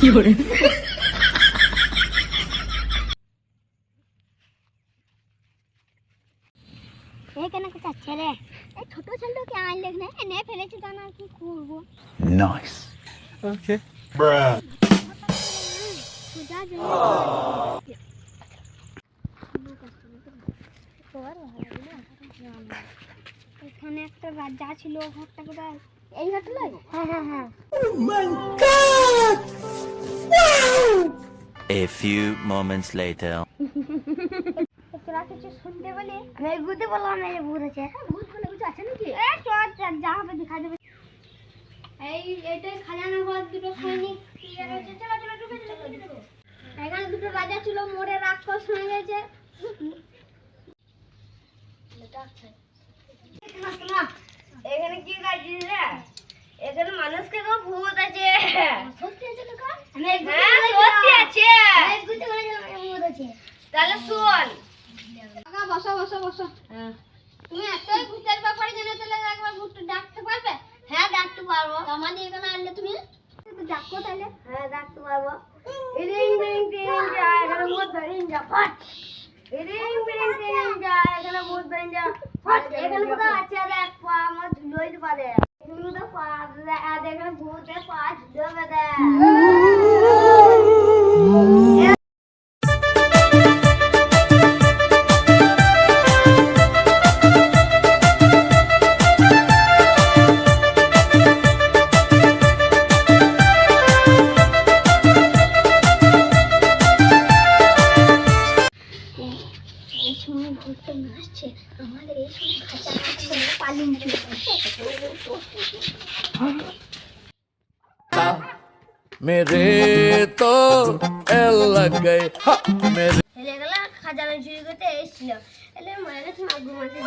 এখানে কিছু ছেলে এই ছোট ছেলেকে আনলে না এনে ফেলেছে জানা কি করব নাইস ওকে এখানে একটা রাজা ছিল ঘরটা কোথায় এই ঘরটা নয় হ্যাঁ হ্যাঁ হ্যাঁ A few moments later. তোরা কিছু শুনতে বলে আমি বুঝতে বললাম না যে ভূত আছে ভূত বলে কিছু আছে নাকি এই চল যা হবে দেখা দেবে এই এটাই খাজানা ঘর দুটো সৈনিক ক্লিয়ার হয়েছে চলো চলো ঢুকে চলো এখানে দুটো রাজা ছিল মোড়ে রাক্ষস হয়ে গেছে এখানে কি কাজছিস রে? এখানে মানুষকে তো ভূত আছে। সত্যি আছে তো কার সত্যি আছে। আমি বুঝতে বলেছিলাম ভূত আছে তাহলে শোন। কাকা বসো বসো বসো তুমি এতই ভূতের ব্যাপারে জেনে চলে একবার ভূতটা ডাকতে পারবে হ্যাঁ ডাকতে পারবো। আমাদের এখানে আনলে তুমি ডাকো তাহলে হ্যাঁ ডাকতে পারবো। ইরিং বিরিং টিং যা এখানে ভূত বেরিয়ে যা ফাট। ইরিং বিরিং টিং যা এখানে ভূত বেরিয়ে যা ফাট। এখানে কোথাও আছে দেখ পা আমার ঝুলোইতে পারে। এখানে কোথাও পা আছে এখানে ভূতের পা ঝুলোবে দেখ। এই সময় ভূতটা নাচছে আমাদের এই সময় খাঁচা আছে পালুন मेरे तो एल लग गए मेरे হেলে গেলা খাজানা চুরি করতে এসেছিল এলে মায়ের কাছে মাগু মাসে